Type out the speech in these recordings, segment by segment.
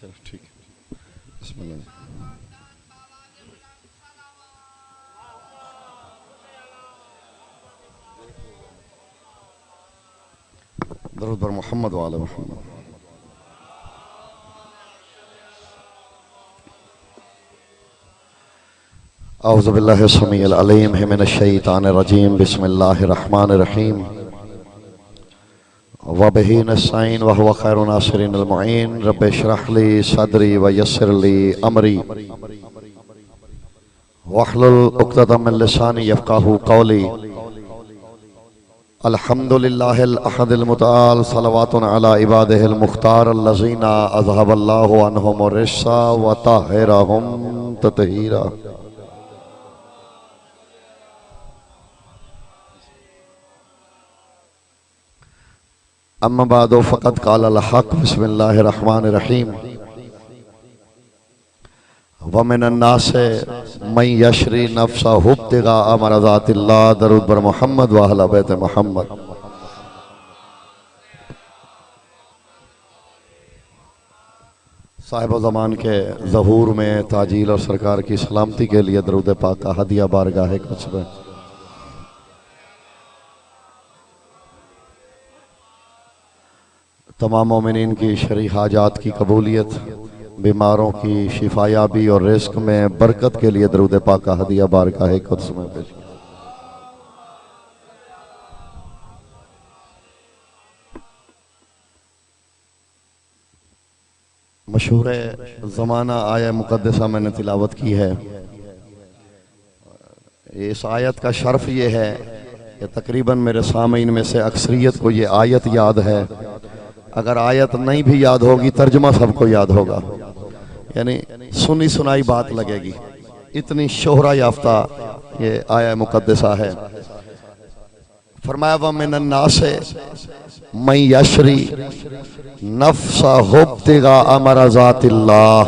चलो ठीक है। बिस्मिल्लाह। दरूद पर मोहम्मद वाले मोहम्मद। औज़ु बिल्लाहि समीउल अलीम मिनश शैतानिर रजीम। बिस्मिल्लाहिर रहमानिर रहीम। व बिही नस्तईन व हुवा खैरुन नासिरिन अल मुईन। रब्बि इश्रह ली सदरी व यस्सिर ली अमरी वहलुल उक़दतम मिन लिसानी यफ़क़हू क़ौली। अल्हम्दुलिल्लाहिल अहदिल मुतआल सलवातुन अला इबादिहिल मुख्तार अल्लज़ीना अज़हबल्लाहु अन्हुमुर रिज्सा व तahhirahum तत्हीरा। अम्मा बादो फ़क़द क़ालल हक़। बिस्मिल्लाहिर रहमानिर रहीम। व मिनन नासि मन यशरी नफ़्सहु इब्तिग़ाअ मरज़ातिल्लाह। दरूद बर मोहम्मद व अहले बैत मोहम्मद। साहिब ज़मान के ज़हूर में ताजील और सरकार की सलामती के लिए दरूद पाक का हदिया बारगाह कुछ में। तमाम मोमिनीन की शरई हाजात की कबूलियत, बीमारों की शिफायाबी और रिस्क में बरकत के लिए दरूद पाक का हदिया बारगाह कुछ में पेश। मशहूर ज़माना आया मुक़द्दसा मैंने तिलावत की है। इस आयत का शर्फ ये है कि तकरीबन मेरे सामीन में से अक्सरियत को ये आयत याद है। अगर आयत नहीं भी याद होगी तर्जुमा सबको याद होगा, यानी सुनी सुनाई बात लगेगी। इतनी शोहरा याफ्ता ये आया मुक़द्दसा है। फरमाया व मिनन नासे मन यशरी नफ्सहु इब्तिग़ाअ मरज़ातिल्लाह।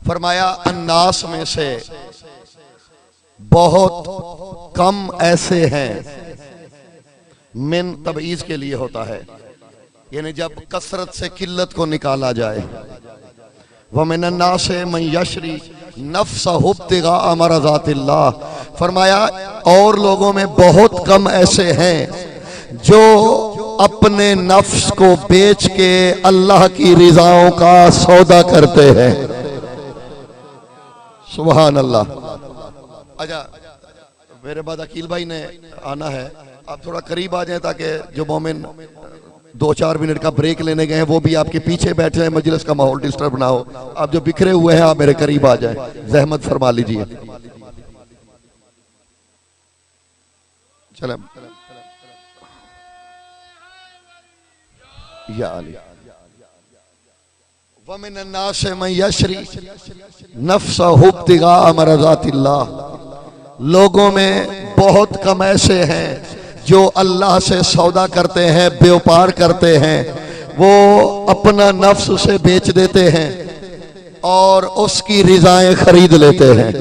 फरमाया अन्नास में से बहुत कम ऐसे हैं। मिन तबईज के लिए होता है, यानी जब कसरत से किल्लत को निकाला जाए। व मिनन नासे मन यशरी नफ्सहु इब्तिग़ाअ मरज़ातिल्लाह। फरमाया और लोगों में बहुत कम ऐसे हैं जो अपने नफ्स को बेच के अल्लाह की रिजाओं का सौदा करते हैं। सुभान अल्लाह। अच्छा, मेरे बाद अकील भाई ने आना है, आप थोड़ा करीब आ जाएं ताकि जो मोमिन 2-4 मिनट का ब्रेक लेने गए हैं वो भी आपके पीछे बैठे हैं, मजलिस का माहौल डिस्टर्ब ना हो। आप जो बिखरे हुए हैं आप मेरे करीब आ जाएं, जहमत फरमा लीजिए। चलें या अली। व मिनन नासि मन यशरी नफ्सहु इब्तिग़ाअ मरज़ातिल्लाह। लोगों में बहुत कम ऐसे हैं जो अल्लाह से सौदा करते हैं, व्यापार करते हैं। वो अपना नफ्स उसे बेच देते हैं और उसकी रिजाएं खरीद लेते हैं।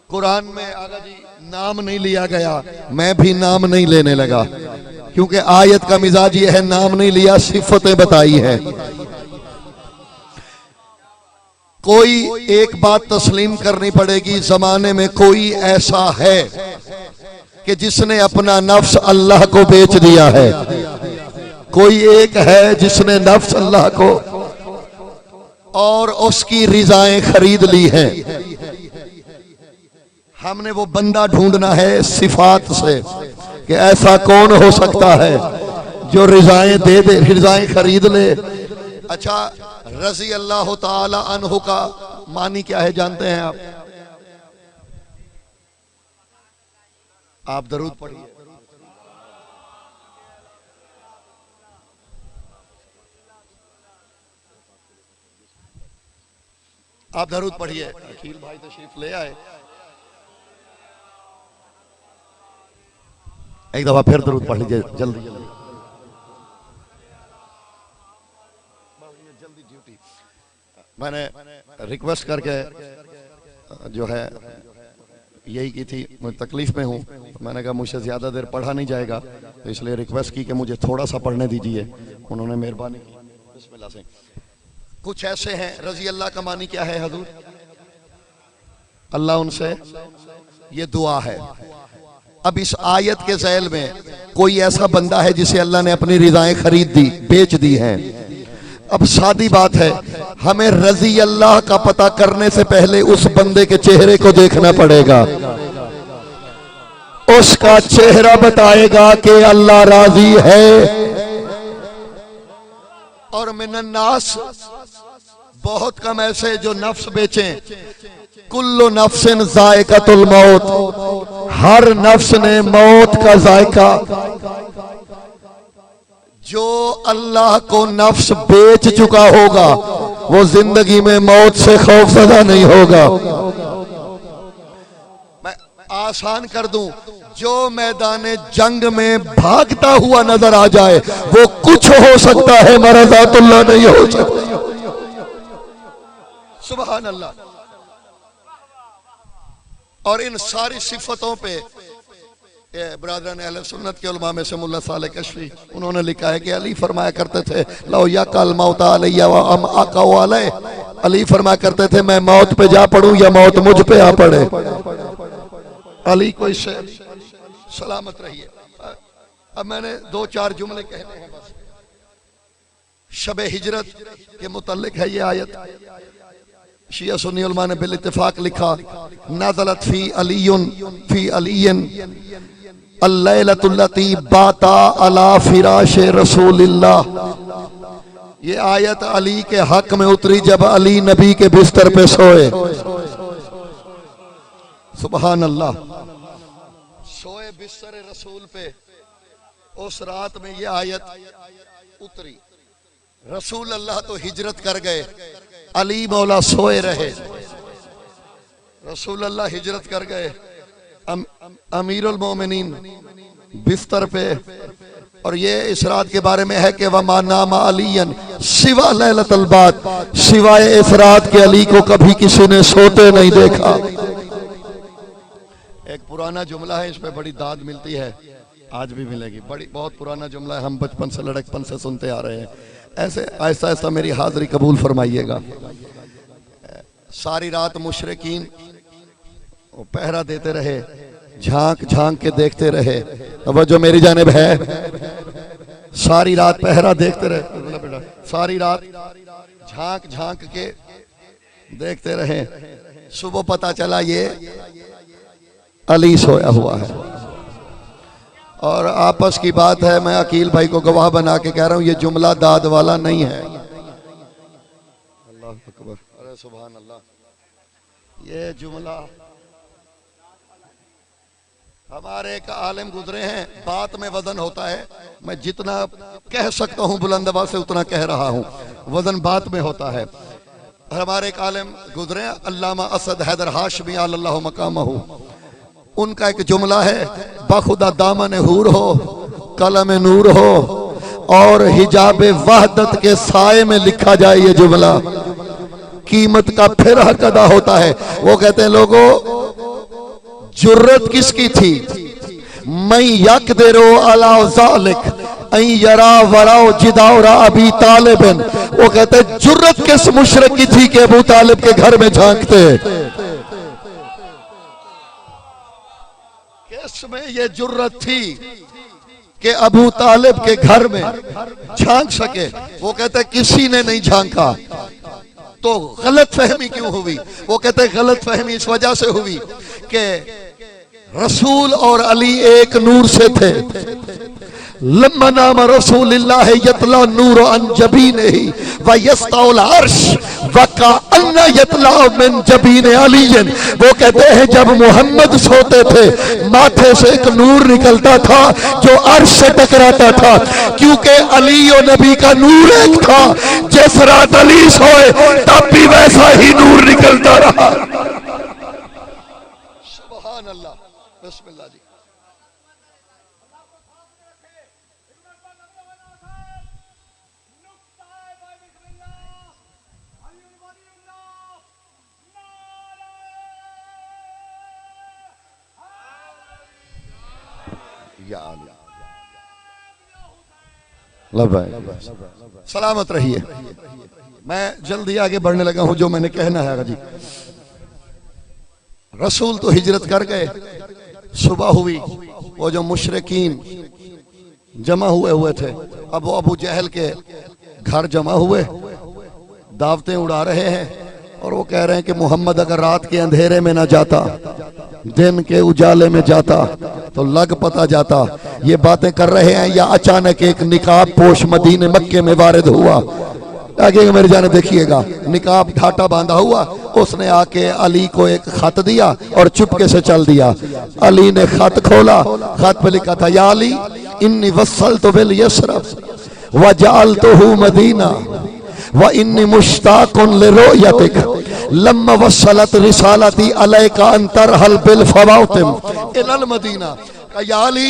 कुरान में आगा जी नाम नहीं लिया गया, मैं भी नाम नहीं लेने लगा क्योंकि आयत का मिजाज ये है, नाम नहीं लिया, सिफतें बताई हैं। कोई एक बात तस्लीम करनी पड़ेगी, जमाने में कोई ऐसा है कि जिसने अपना नफ्स अल्लाह को बेच दिया है। कोई एक है जिसने नफ्स अल्लाह को और उसकी रिजाएं खरीद ली हैं। हमने वो बंदा ढूंढना है सिफात से कि ऐसा कौन हो सकता है जो रिजाएं दे दे, रिजाएं खरीद ले। अच्छा, रज़ी अल्लाह ताला अन्हु का मानी क्या है जानते हैं आप? आप दरूद पढ़िए। आप दरूद पढ़िए। अखिल भाई तशरीफ ले आए। एक दफा फिर दरूद पढ़ लीजिए जल्दी जल्दी। जल्दी ड्यूटी मैंने रिक्वेस्ट करके जो है यही की थी, मैं तकलीफ में हूँ, तो मैंने कहा मुझसे ज़्यादा देर पढ़ा नहीं जाएगा, तो इसलिए रिक्वेस्ट की कि मुझे थोड़ा सा पढ़ने दीजिए। उन्होंने मेहरबानी की। बिस्मिल्लाह से कुछ ऐसे हैं, रजी अल्लाह का मानी क्या है हजूर? अल्लाह उनसे, ये दुआ है। अब इस आयत के ज़ैल में कोई ऐसा बंदा है जिसे अल्लाह ने अपनी रिज़ाएं खरीद दी, बेच दी हैं। अब सादी बात है, हमें रजी अल्लाह का पता करने से पहले उस बंदे के चेहरे को देखना पड़ेगा। उसका चेहरा बताएगा कि अल्लाह राजी है। और मिनन्नास, बहुत कम ऐसे जो नफ्स बेचें। कुल्लु नफ्सिन जायकातुल मौत, हर नफ्स ने मौत का जायका। जो अल्लाह को नफ्स बेच चुका होगा वो जिंदगी में मौत से खौफजदा नहीं होगा। मैं आसान कर दूं, जो मैदान जंग में भागता हुआ नजर आ जाए वो कुछ हो सकता है, मरज़ातुल्लाह नहीं हो सकता। सुभान अल्लाह। और इन सारी सिफतों पे बरादरान अहले सुन्नत के उलमा में से मुल्ला साले कशफी, उन्होंने लिखा है कि अली फरमाया करते थे, लो या कल मौत अलैया व अम आका अलै। अली फरमाया करते थे, मैं मौत पे जा पड़ूं या मौत मुझ पे आ पड़े। अली को इससे सलामत रहिए। अब मैंने दो चार जुमले कहने हैं बस। शबे हिजरत के मुतल्लिक है ये आयत। शिया सुन्नी उलमा ने बिल इत्तिफाक लिखा, नाज़लत फी अलीयुन फी अलीयन अल्लैलतुल्लती बाता अला फिराश रसूलिल्लाह। ये आयत अली के हक में उतरी जब अली नबी के बिस्तर पे सोए। सुभान अल्लाह। सोए बिस्तर रसूल पे, उस रात में ये आयत उतरी। रसूल अल्लाह तो हिजरत कर गए, अली मौला सोए रहे। रसूल अल्लाह हिजरत कर गए, अमीरुल मोमिनीन बिस्तर पे। और ये इस रात के बारे में है कि वमा नामा अलीयन सिवा लैलतुल बाद, सिवाय इस रात के अली को कभी किसी ने सोते नहीं देखा। एक पुराना जुमला है, इस पे बड़ी दाद मिलती है, आज भी मिलेगी। बड़ी बहुत पुराना जुमला है, हम बचपन से लड़कपन से सुनते आ रहे हैं। ऐसे आहिस्ता आहिस्ता मेरी हाजिरी कबूल फरमाइएगा। सारी रात मुशरिकीन पहरा देते रहे, झांक झांक के देखते रहे। अब जो मेरी जानिब है, सारी रात पहरा देखते रहे, सारी रात झांक झांक के देखते रहे। सुबह पता चला ये अली सोया हुआ है। और आपस की बात है, मैं अकील भाई को गवाह बना के कह रहा हूं, ये जुमला दाद वाला नहीं है। अल्लाह अकबर, अरे सुभान अल्लाह। ये जुमला हमारे एक आलिम गुजरे हैं, बात में वजन होता है। मैं जितना कह सकता हूं बुलंद आवाज से उतना कह रहा हूं, वजन बात में होता है। हमारे एक आलिम गुजरे, अल्लामा असद हैदर हाशमी अल्लाह मकामहू। उनका एक जुमला है, बखुदा दामन हूर हो, कलम नूर हो और हिजाब वहदत के साए में लिखा जाए ये जुमला, कीमत का फिर हक अदा होता है। वो कहते हैं, लोगों जुर्रत किसकी थी? मैं यक देरो अला ज़ालिक ऐ यरा वराओ जिदाउरा अबी तालिबिन। वो कहते हैं, जुर्रत किस मुशरिक की थी कि अबू तालिब के घर में झांकते। किसमें ये जुर्रत थी कि अबू तालिब के घर में झांक सके? वो कहते किसी ने नहीं झांका। तो गलत फहमी क्यों हुई? वो कहते गलत फहमी इस वजह से हुई कि रसूल और अली एक नूर से थे। लम्मा नाम रसूलिल्लाह यतला नूर अन जबीनिही व यस्ताउल अर्श व काअन्ना यतला मिन जबीन अलीयन। वो कहते हैं, जब मोहम्मद सोते थे माथे से एक नूर निकलता था जो अर्श से टकराता था, क्योंकि अली और नबी का नूर एक था। जिस रात अली सोए तब भी वैसा ही नूर निकलता रहा। सुभान अल्लाह। बिस्मिल्लाह जी। सलामत रहिए। मैं जल्दी आगे बढ़ने लगा हूं, जो मैंने कहना है जी। रसूल तो हिजरत कर गए, सुबह हुई, वो जो मुशरिकीन जमा हुए थे, अब वो अबू जहल के घर जमा हुए, दावतें उड़ा रहे हैं और वो कह रहे हैं कि मोहम्मद अगर रात के अंधेरे में ना जाता, दिन के उजाले में जाता तो लग पता जाता। ये बातें कर रहे हैं या अचानक एक निकाब पोश मदीने मक्के में वारिद हुआ। आगे मेरे जाने देखिएगा, निकाब घाटा बांधा हुआ, उसने आके अली को एक खत दिया और चुपके से चल दिया। अली ने खत खोला, खत पे लिखा था, या अली इन्नी वस्सलतु बिल यस्रब व जअलतुहु मदीना व इन्नी मुश्ताकुन लिरुयतिक लम्मा वस्सलत रिसालती अलैका अन तरहल बिल फवातिम इलल मदीना। या अली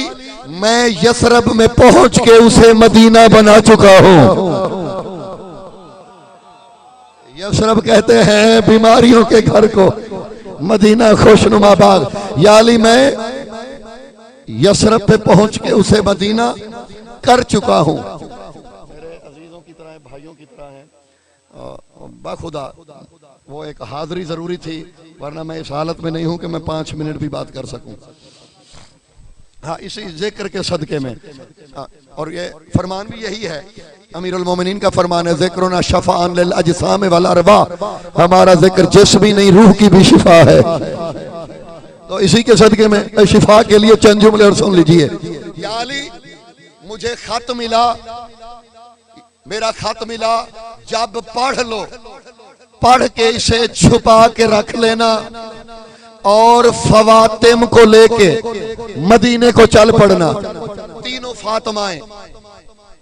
मैं यस्रब में पहुंच के उसे मदीना बना चुका हूं। यस्रब कहते हैं बीमारियों के घर को, मदीना खुशनुमा बाग। या अली मैं यस्रब पे पहुंच के उसे मदीना कर चुका हूं। मेरे अजीजों की तरह, भाइयों की तरह हैं, बाखुदा वो एक हाजिरी जरूरी थी, वरना मैं इस हालत में नहीं हूं कि मैं 5 मिनट भी बात कर सकूं। हाँ, इसी जिक्र के सदके में, और ये फरमान भी यही है, अमीरुल मोमिनीन का फरमान है, ज़िक्रुना शफ़ाअन लिल अजसाम वल अरवाह, हमारा जिक्र जिस्म ही नहीं रूह की भी शिफा है। तो इसी के सदके में शिफा के लिए चंद जुमले और सुन लीजिए। या अली मुझे खत मिला, मेरा खत मिला, जब पढ़ लो, पढ़ के इसे छुपा के रख लेना और फवातिम को लेके मदीने को चल पड़ना। तीनों फातिमाएं,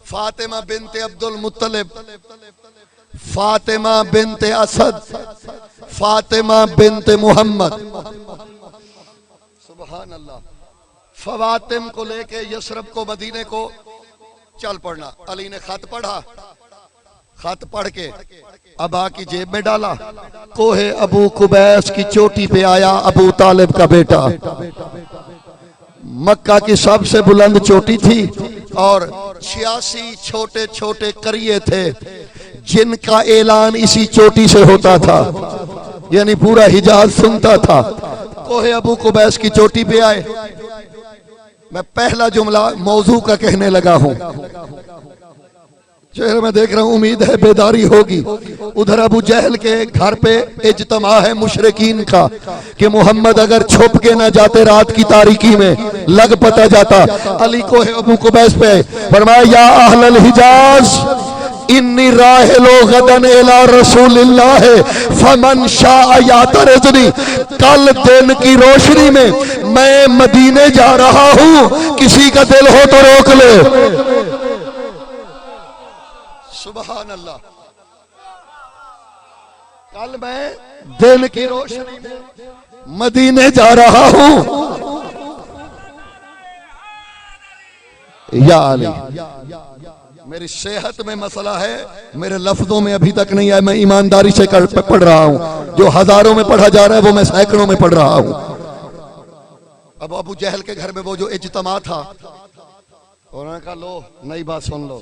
फातिमा बिनते अब्दुल मुत्तलिब, फातिमा बिनते असद, फातिमा बिनते मोहम्मद, सुभान अल्लाह, फवातिम को लेके यशरब को मदीने को चल पड़ना। अली ने खत पढ़ा, खत पढ़ के अबा की जेब में डाला, कोहे अबू कुबैस की चोटी पे आया अबू तालिब का बेटा। मक्का की सबसे बुलंद चोटी थी और 86 छोटे छोटे करिए थे जिनका ऐलान इसी चोटी से होता था, यानी पूरा हिजाज सुनता था। कोहे अबू कुबैस की चोटी पे आए। मैं पहला जुमला मौजू का कहने लगा हूं, चेहरे में देख रहा हूं, उम्मीद है बेदारी होगी। उधर अबू जहल के घर पे इज्तिमा है मुशरिकीन का कि मोहम्मद अगर छुप के ना जाते रात की तारीकी में लग पता जाता। अली को है अबू कुबैस पे फरमाया, या अहलल हिजाज इन्नी राहिलो गदन इला रसूलिल्लाह फमन शाअ यातरिजनी। कल दिन की रोशनी में मैं मदीने जा रहा हूं, किसी का दिल हो तो रोक ले। सुभान अल्लाह, कल मैं दिन की रोशनी में मदीने जा रहा हूं। या अली, मेरी सेहत में मसला है, मेरे लफ्जों में अभी तक नहीं है, मैं ईमानदारी से पढ़ रहा हूं। जो हजारों में पढ़ा जा रहा है वो मैं सैकड़ों में पढ़ रहा हूं। अब अबू जहल के घर में वो जो इज्तिमा था, उन्होंने कहा लो नई बात सुन लो,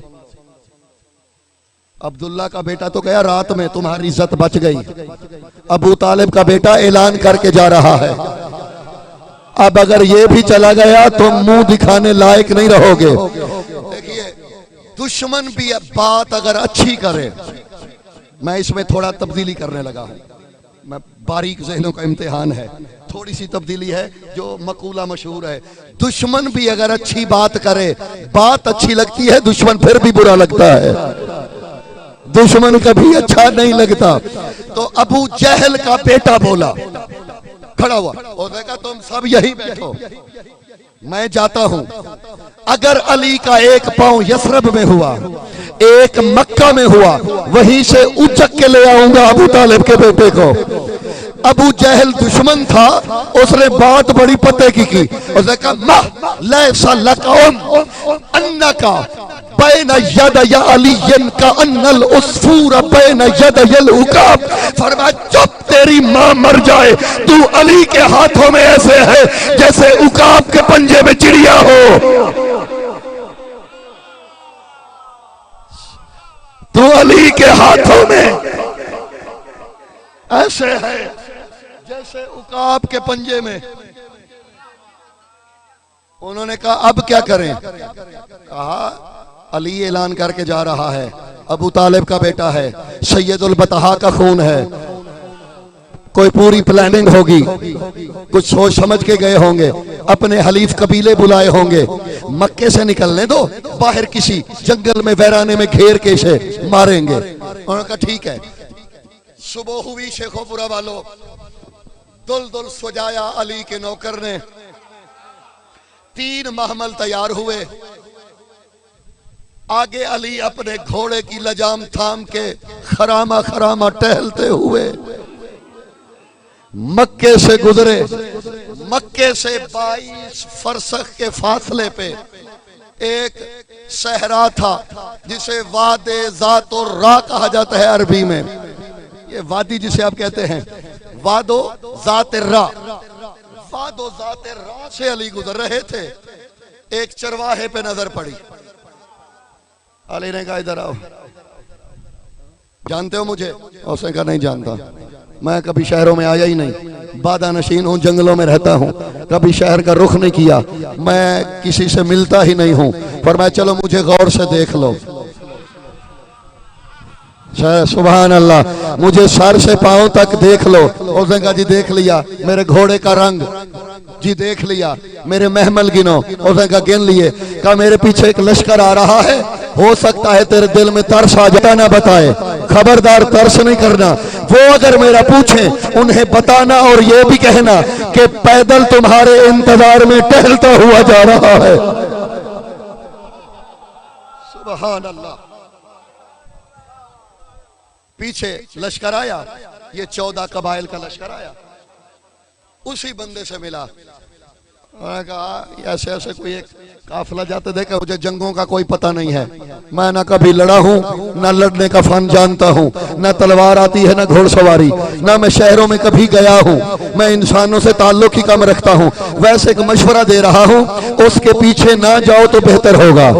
अब्दुल्ला का बेटा तो गया रात में, तुम्हारी इज्जत बच गई। अबू तालिब का बेटा ऐलान करके जा रहा है, अब अगर ये भी चला गया तो मुंह दिखाने लायक नहीं रहोगे। देखिए, दुश्मन भी बात अगर अच्छी करे, मैं इसमें थोड़ा तब्दीली करने लगा हूं, मैं बारीक ज़हनों का इम्तिहान है, थोड़ी सी तब्दीली है जो मकूला मशहूर है। दुश्मन भी अगर अच्छी बात करे, बात अच्छी लगती है, दुश्मन फिर भी बुरा लगता है, दुश्मन कभी अच्छा नहीं लगता। तो अबू जहल का बेटा बोला, खड़ा हुआ और देखा तुम सब यही बैठो, मैं जाता हूं। अगर अली का एक पांव यसरब में हुआ, एक मक्का में हुआ, वहीं से उचक के ले आऊंगा अबू तालिब के बेटे को। अबू जहल दुश्मन था, उसने बात बड़ी पते की उसने कहा, बैन यदया अलीयन का अन्नल उस्फूर बैन यदयल उकाब। फरमाया चुप, तेरी मां मर जाए, तू अली के हाथों में ऐसे है जैसे उकाब के पंजे में चिड़िया हो। तू अली के हाथों में ऐसे है जैसे उकाब के पंजे में। उन्होंने कहा अब क्या करें? कहा अली ऐलान करके जा रहा है, अबू तालिब का बेटा है, सैयदुल बतहा का खून है, कोई पूरी प्लानिंग होगी, कुछ सोच समझ के गए होंगे, अपने हलीफ कबीले बुलाए होंगे, मक्के से निकलने दो, बाहर किसी जंगल में वैराने में घेर के इसे मारेंगे। उन्होंने कहा ठीक है। सुबह हुई शेखोपुरा वालों, दुल दुल सजाया अली के नौकर ने, 3 महमल तैयार हुए। आगे अली अपने घोड़े की लजाम थाम के खरामा खरामा टहलते हुए मक्के से गुजरे। मक्के से 22 फरसख के फासले पे एक सहरा था जिसे वादे ज़ातो रा कहा जाता है अरबी में। ये वादी जिसे आप कहते हैं वादो ज़ाते रा, वादो ज़ाते रा से अली गुजर रहे थे। एक चरवाहे पे नजर पड़ी। अली ने कहा इधर आओ, जानते हो मुझे? उसने कहा नहीं जानता, मैं कभी शहरों में आया ही नहीं, बादा नशीन हूँ, जंगलों में रहता हूँ, कभी शहर का रुख नहीं किया, मैं किसी से मिलता ही नहीं हूँ। पर मैं चलो मुझे गौर से देख लो। सुभान अल्लाह, मुझे सर से पांव तक देख लो। उसने कहा जी देख लिया। मेरे घोड़े का रंग जी देख लिया। मेरे महमल गिनो। उसने कहा गिन लिए। कहा मेरे पीछे एक लश्कर आ रहा है, हो सकता है तेरे दिल में तरस आ जाए, ना बताए, खबरदार तरस नहीं करना। वो अगर मेरा पूछे उन्हें बताना और ये भी कहना कि पैदल तुम्हारे इंतजार में टहलता हुआ जा रहा है। सुभान अल्लाह। पीछे लश्कर आया, ये 14 कबाइल का लश्कर आया, उसी बंदे से मिला। उन्होंने कहा ऐसे ऐसे कोई एक काफिला जाते देखा, मुझे जंगों का कोई पता नहीं है, मैं ना कभी लड़ा हूँ, ना लड़ने का फन जानता हूँ, ना तलवार आती है, ना घोड़सवारी, ना मैं शहरों में कभी गया हूँ, मैं इंसानों से ताल्लुक ही कम रखता हूँ। वैसे एक मशवरा दे रहा हूँ, उसके पीछे ना जाओ तो बेहतर होगा।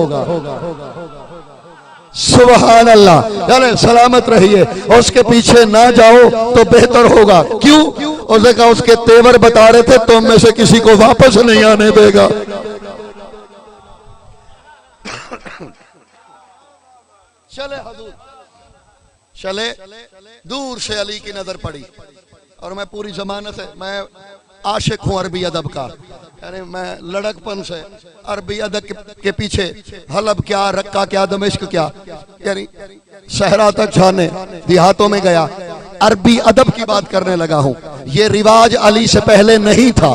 सुभान अल्लाह, यानी सलामत रहिए, उसके पीछे ना जाओ तो बेहतर होगा। क्यों? उसने कहा उसके तेवर बता रहे थे, तुम में से किसी को वापस नहीं आने देगा। चले हजूर, चले। दूर से अली की नजर पड़ी, और मैं पूरी जमानत से मैं आशिक हूं अरबी अदब का, यानी मैं लड़कपन से अरबी अदब के पीछे हलब क्या, रक्का क्या, दमिश्क क्या, यानी सहरा तक जाने, देहातों में गया, अरबी अदब की बात करने लगा हूं। ये रिवाज अली से पहले नहीं था।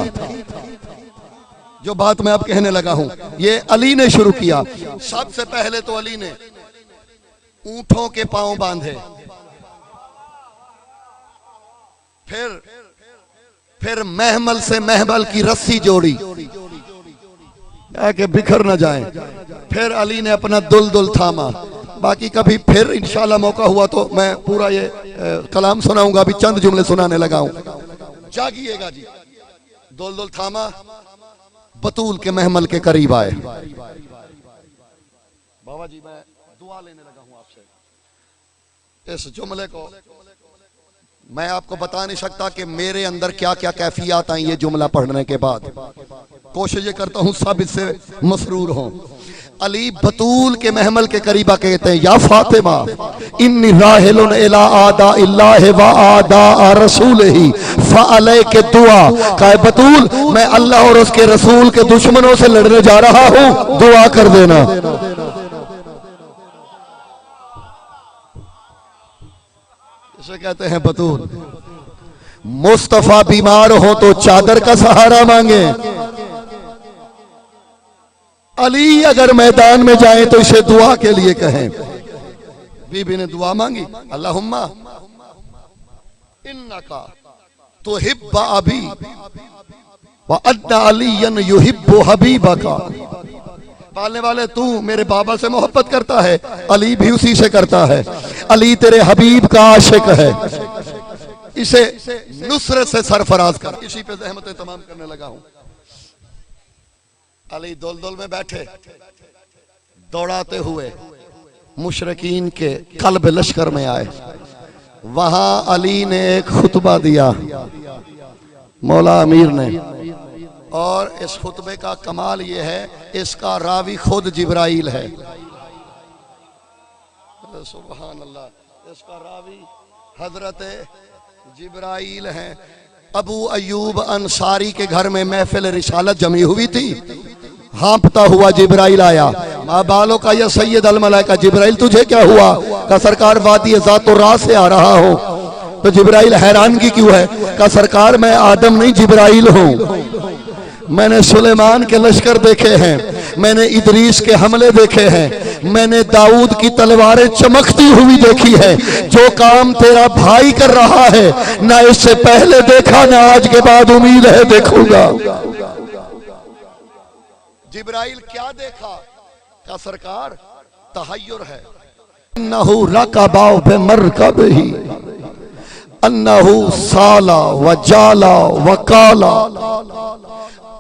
जो बात मैं अब कहने लगा हूं, ये अली ने शुरू किया। सबसे पहले तो अली ने ऊंटों के पांव बांधे, फिर महमल से महमल की रस्सी जोड़ी ताकि बिखर न जाए। फिर अली ने अपना दुल दुल थामा। बाकी कभी फिर इंशाल्लाह मौका हुआ तो मैं पूरा ये कलाम सुनाऊंगा, अभी चंद जुमले सुनाने लगा हूं, जागिएगा जी। दुल दुल थामा, बतूल के महमल के करीब आए। बाबा जी मैं दुआ लेने लगा हूं आपसे। इस जुमले को मैं आपको बता नहीं सकता कि मेरे अंदर क्या क्या कैफियत आई ये जुमला पढ़ने के बाद। कोशिश ये करता हूँ सब इससे मसरूर हों। अली बतूल के महमल के करीबा कहते हैं, या फातिमा इन्नी राहिलुन इला आदा इल्लाह व आदा रसूलिही फअलैके दुआ। कहा बतूल मैं अल्लाह और उसके रसूल के दुश्मनों से लड़ने जा रहा हूँ, दुआ कर देना। इसे कहते हैं बतूल। मुस्तफा बीमार हो तो चादर का सहारा मांगे, अली अगर मैदान में जाए तो इसे दुआ के लिए कहें। बीबी ने दुआ मांगी, अल्लाहुम्मा इन्नका तुहिब्बु अबी व अन्ना अलियन युहिब्बु हबीबका। पालने वाले तू मेरे बाबा से मोहब्बत करता है, अली भी उसी से करता है, अली तेरे हबीब का आशिक है, इसे नुसरत से सरफराज कर। इसी पे ज़हमतें तमाम करने लगा हूं। अली दोल में बैठे दौड़ाते हुए मुशरिकीन के कल्ब लश्कर में आए। वहां अली ने एक खुतबा दिया, मौला अमीर ने, और इस खुतबे का कमाल यह है इसका रावी खुद जिब्राइल है। सुभान अल्लाह, इसका रावी हजरत जिब्राइल है। अबू अयूब अंसारी के घर में महफिल रिसालत जमी हुई थी। हाँपता हुआ जिब्राइल आया, माँ बालों का या सैयद अल मलाइका, जिब्राइल तुझे क्या हुआ? का सरकार वादी ज़ातो राह से आ रहा हो। तो जिब्राइल हैरानगी क्यों है? का सरकार मैं आदम नहीं जिब्राइल हूँ। मैंने सुलेमान के लश्कर देखे हैं, मैंने इदरीस के हमले देखे हैं, मैंने दाऊद की तलवारें चमकती हुई देखी है। जो काम तेरा भाई कर रहा है ना इससे पहले देखा ना आज के बाद उम्मीद है देखूंगा। जिब्राइल क्या देखा? का सरकार तहय्युर है। अन्नहु रकबाउ बिमरकबिही अन्नहु साला व जाला व काला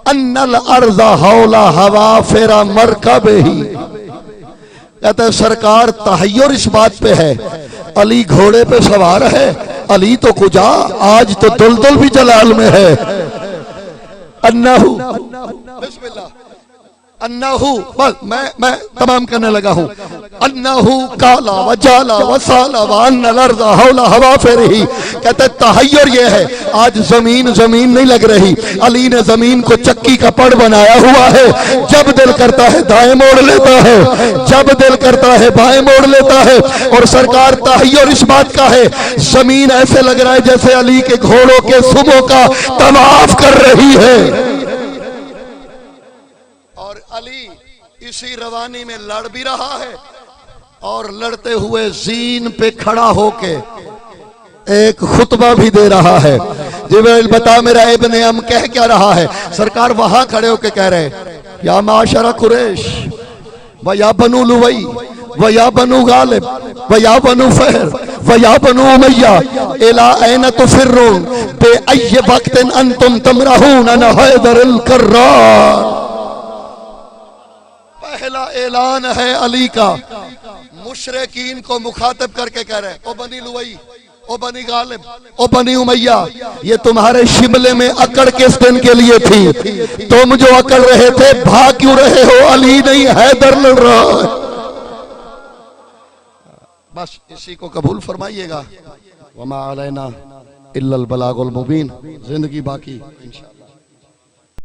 अन्नल अर्ज़ हौला हवा फेरा मरकबिही। कहते सरकार तहय्युर इस बात पे है, अली घोड़े पे सवार है, अली तो कुजा आज तो दुलदुल भी जलाल में है। अन्नहु बिस्मिल्लाह, अन्नहु, बस मैं तमाम करने लगा हूँ। अन्नहु काला व जाला व साला व अन्नल अर्ज़ हौला हवा फेरही। कहते तहय्युर ये है, आज जमीन नहीं लग रही, अली ने जमीन को चक्की का पड़ बनाया हुआ है। जब दिल करता है दाएं मोड़ लेता है, जब दिल करता है बाएं मोड़ लेता है। और सरकार तहय्युर इस बात का है, जमीन ऐसे लग रहा है जैसे अली के घोड़ों के सुबह का तवाफ कर रही है। और अली इसी रवानी में लड़ भी रहा है और लड़ते हुए जीन पे खड़ा होके एक खुतबा भी दे रहा है। जिब्राइल बता मेरा इब्ने अम कह क्या रहा है? सरकार वहां खड़े होके कह रहे, या माशरा कुरैश व या बनु लुवई व या बनु गालिब व या बनु फहर व या बनु उमैया इला ऐन तुफिर्रून बे अय्य वक्तिन अंतुम तमरहून अन हैदरुल कर्रार। पहला ऐलान है अली का, मुशरिकीन को मुखातिब करके कह रहे, ओ बनी लुवई, ओ बनी गालिब, ओ बनी उमैया, ये तुम्हारे शिमले में अकड़ किस दिन के लिए थी? तुम जो अकड़ रहे थे भाग क्यों रहे हो? अली नहीं हैदर लड़ रहा है। बस इसी को कबूल फरमाइएगा। वमा अलैना इल्लल बलागुल मुबीन। जिंदगी बाकी इंशाअल्लाह।